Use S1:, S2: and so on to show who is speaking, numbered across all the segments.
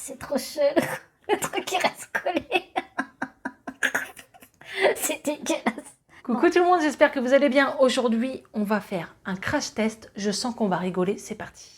S1: c'est trop chelou. Le truc qui reste collé. C'est dégueulasse.
S2: Coucou tout le monde, j'espère que vous allez bien. Aujourd'hui, on va faire un crash test. Je sens qu'on va rigoler, c'est parti.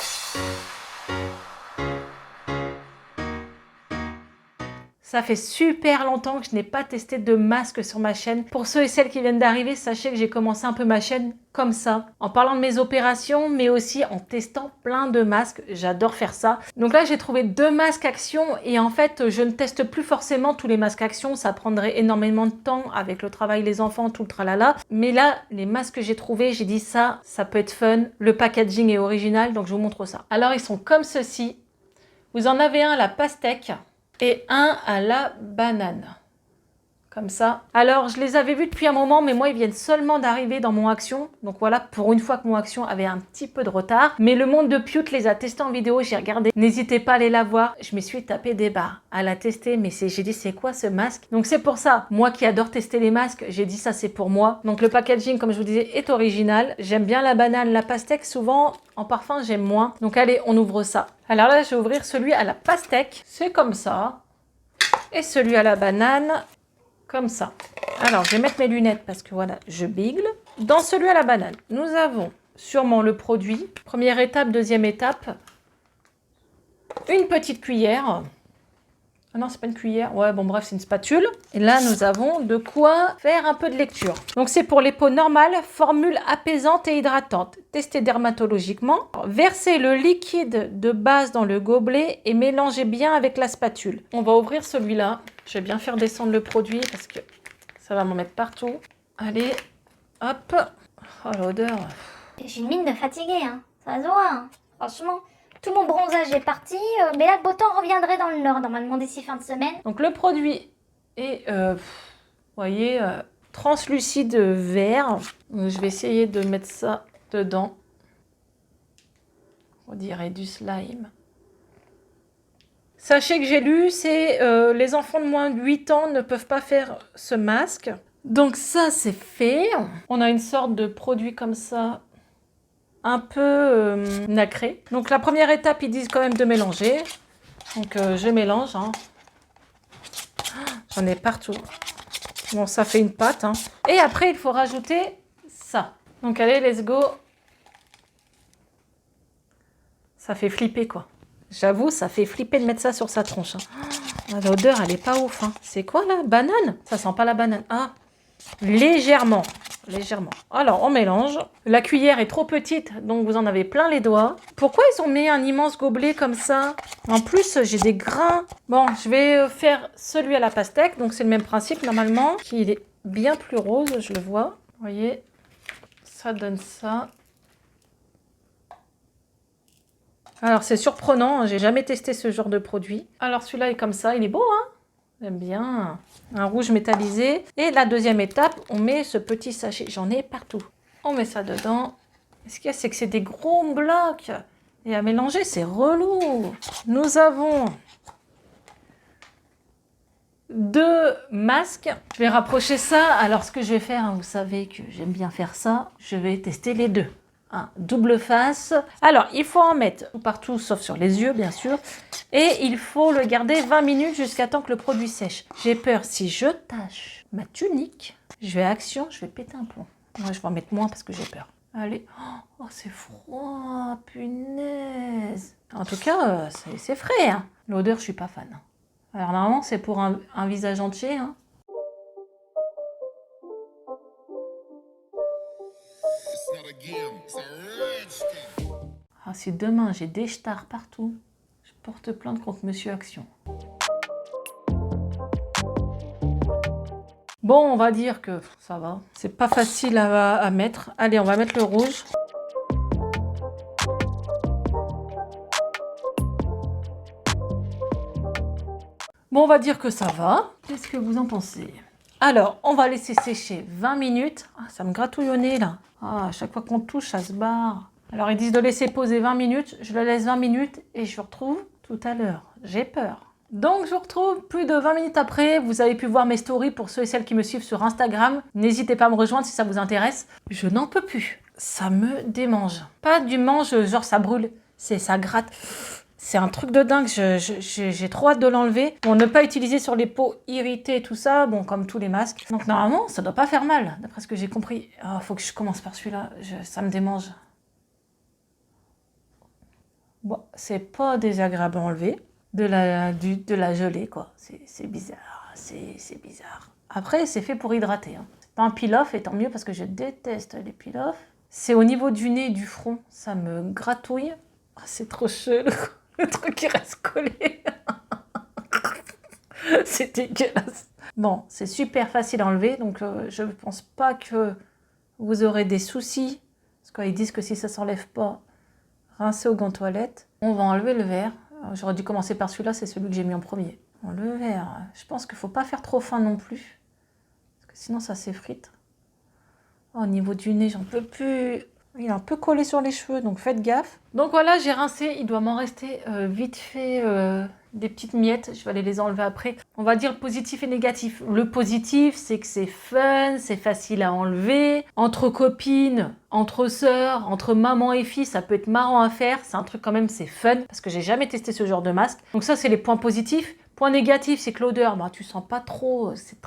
S2: Ça fait super longtemps que je n'ai pas testé de masque sur ma chaîne. Pour ceux et celles qui viennent d'arriver, sachez que j'ai commencé un peu ma chaîne comme ça, en parlant de mes opérations, mais aussi en testant plein de masques. J'adore faire ça. Donc là, j'ai trouvé 2 masques action et en fait, je ne teste plus forcément tous les masques action. Ça prendrait énormément de temps avec le travail, les enfants, tout le tralala. Mais là, les masques que j'ai trouvés, j'ai dit ça peut être fun. Le packaging est original, donc je vous montre ça. Alors, ils sont comme ceci. Vous en avez un à la pastèque et un à la banane. Comme ça. Alors, je les avais vus depuis un moment, mais moi, ils viennent seulement d'arriver dans mon action. Donc voilà, pour une fois que mon action avait un petit peu de retard. Mais le monde de Pute les a testés en vidéo, j'ai regardé. N'hésitez pas à aller la voir. Je me suis tapé des barres à la tester, mais j'ai dit, c'est quoi ce masque? Donc c'est pour ça, moi qui adore tester les masques, j'ai dit ça, c'est pour moi. Donc le packaging, comme je vous disais, est original. J'aime bien la banane, la pastèque, souvent, en parfum, j'aime moins. Donc allez, on ouvre ça. Alors là, je vais ouvrir celui à la pastèque. C'est comme ça. Et celui à la banane, comme ça. Alors, je vais mettre mes lunettes parce que voilà, je bigle. Dans celui à la banane, nous avons sûrement le produit. Première étape, deuxième étape. Une petite cuillère. Ah non, c'est pas une cuillère. Ouais, bon, bref, c'est une spatule. Et là, nous avons de quoi faire un peu de lecture. Donc, c'est pour les peaux normales, formule apaisante et hydratante. Testée dermatologiquement. Versez le liquide de base dans le gobelet et mélangez bien avec la spatule. On va ouvrir celui-là. Je vais bien faire descendre le produit parce que ça va m'en mettre partout. Allez, hop. Oh, l'odeur.
S1: J'ai une mine de fatigué, hein. Ça se voit, hein. Franchement, tout mon bronzage est parti. Mais là, le beau temps reviendrait dans le nord, normalement, d'ici fin de semaine.
S2: Donc, le produit est, vous voyez, translucide vert. Donc, je vais essayer de mettre ça dedans. On dirait du slime. Sachez que j'ai lu, c'est les enfants de moins de 8 ans ne peuvent pas faire ce masque. Donc ça, c'est fait. On a une sorte de produit comme ça, un peu nacré. Donc la première étape, ils disent quand même de mélanger. Donc je mélange. Hein. J'en ai partout. Bon, ça fait une pâte. Hein. Et après, il faut rajouter ça. Donc allez, let's go. Ça fait flipper, quoi. J'avoue, ça fait flipper de mettre ça sur sa tronche. Hein. L'odeur, elle est pas ouf. Hein. C'est quoi, là? Banane? Ça sent pas la banane. Ah, légèrement. Légèrement. Alors, on mélange. La cuillère est trop petite, donc vous en avez plein les doigts. Pourquoi ils ont mis un immense gobelet comme ça? En plus, j'ai des grains. Bon, je vais faire celui à la pastèque. Donc, c'est le même principe, normalement. Il est bien plus rose, je le vois. Vous voyez? Ça donne ça. Alors, c'est surprenant, hein, j'ai jamais testé ce genre de produit. Alors, celui-là est comme ça, il est beau, hein? J'aime bien. Un rouge métallisé. Et la deuxième étape, on met ce petit sachet. J'en ai partout. On met ça dedans. Ce qu'il y a, c'est que c'est des gros blocs. Et à mélanger, c'est relou. Nous avons 2 masques. Je vais rapprocher ça. Alors, ce que je vais faire, hein, vous savez que j'aime bien faire ça. Je vais tester les 2. Un double face. Alors, il faut en mettre partout, sauf sur les yeux, bien sûr. Et il faut le garder 20 minutes jusqu'à temps que le produit sèche. J'ai peur, si je tâche ma tunique, je vais à action, je vais péter un plomb. Moi, je vais en mettre moins parce que j'ai peur. Allez. Oh, c'est froid, punaise. En tout cas, c'est frais. Hein. L'odeur, je suis pas fan. Alors, normalement, c'est pour un visage entier. Hein. Ah, si demain j'ai des stars partout, je porte plainte contre Monsieur Action. Bon, on va dire que ça va. C'est pas facile à mettre. Allez, on va mettre le rouge. Bon, on va dire que ça va. Qu'est-ce que vous en pensez? Alors, on va laisser sécher 20 minutes. Ah, ça me gratouille au nez, là. Ah, à chaque fois qu'on touche, ça se barre. Alors, ils disent de laisser poser 20 minutes. Je le laisse 20 minutes et je vous retrouve tout à l'heure. J'ai peur. Donc, je vous retrouve plus de 20 minutes après. Vous avez pu voir mes stories pour ceux et celles qui me suivent sur Instagram. N'hésitez pas à me rejoindre si ça vous intéresse. Je n'en peux plus. Ça me démange. Pas du mange, genre ça brûle. C'est ça gratte. C'est un truc de dingue, j'ai trop hâte de l'enlever. Bon, ne pas utiliser sur les peaux irritées et tout ça, bon, comme tous les masques. Donc normalement, ça doit pas faire mal, d'après ce que j'ai compris. Oh, faut que je commence par celui-là, ça me démange. Bon, c'est pas désagréable à enlever. De la gelée, quoi. C'est bizarre, c'est bizarre. Après, c'est fait pour hydrater. Hein. C'est pas un peel-off, et tant mieux, parce que je déteste les peel-off. C'est au niveau du nez et du front, ça me gratouille. Oh, c'est trop chelou, le truc qui reste collé. C'est dégueulasse. Bon, c'est super facile à enlever, donc je ne pense pas que vous aurez des soucis. Parce qu'ils disent que si ça ne s'enlève pas, rincez au gant toilette. On va enlever le verre. J'aurais dû commencer par celui-là, c'est celui que j'ai mis en premier. Bon, le verre, je pense qu'il ne faut pas faire trop fin non plus. Parce que sinon ça s'effrite. Oh, au niveau du nez, j'en peux plus. Il est un peu collé sur les cheveux, donc faites gaffe. Donc voilà, j'ai rincé. Il doit m'en rester vite fait des petites miettes. Je vais aller les enlever après. On va dire positif et négatif. Le positif, c'est que c'est fun, c'est facile à enlever. Entre copines, entre sœurs, entre maman et fille, ça peut être marrant à faire. C'est un truc quand même, c'est fun. Parce que j'ai jamais testé ce genre de masque. Donc ça, c'est les points positifs. Point négatif, c'est que l'odeur, bah, tu sens pas trop, c'est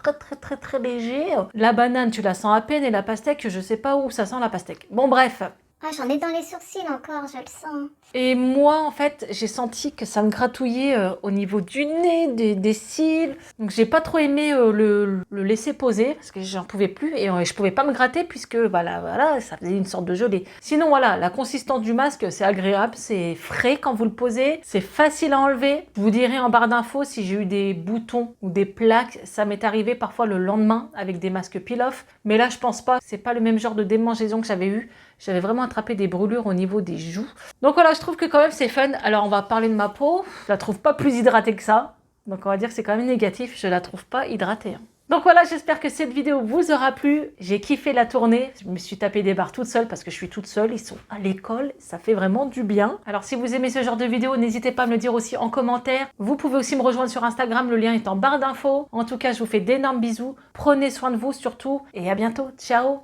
S2: très léger. La banane, tu la sens à peine, et la pastèque, je sais pas où ça sent la pastèque. Bon bref.
S1: Ah, j'en ai dans les sourcils encore, je le sens.
S2: Et moi, en fait, j'ai senti que ça me gratouillait au niveau du nez, des cils. Donc j'ai pas trop aimé le laisser poser, parce que j'en pouvais plus, et je pouvais pas me gratter, puisque voilà, ça faisait une sorte de gelée. Sinon voilà, la consistance du masque, c'est agréable, c'est frais quand vous le posez, c'est facile à enlever. Je vous dirai en barre d'infos si j'ai eu des boutons ou des plaques, ça m'est arrivé parfois le lendemain avec des masques peel-off, mais là je pense pas, c'est pas le même genre de démangeaison que j'avais eu. J'avais vraiment attrapé des brûlures au niveau des joues. Donc voilà, je trouve que quand même c'est fun. Alors on va parler de ma peau. Je la trouve pas plus hydratée que ça. Donc on va dire que c'est quand même négatif. Je la trouve pas hydratée. Hein. Donc voilà, j'espère que cette vidéo vous aura plu. J'ai kiffé la tournée. Je me suis tapé des barres toute seule parce que je suis toute seule. Ils sont à l'école. Ça fait vraiment du bien. Alors si vous aimez ce genre de vidéo, n'hésitez pas à me le dire aussi en commentaire. Vous pouvez aussi me rejoindre sur Instagram. Le lien est en barre d'infos. En tout cas, je vous fais d'énormes bisous. Prenez soin de vous surtout. Et à bientôt. Ciao!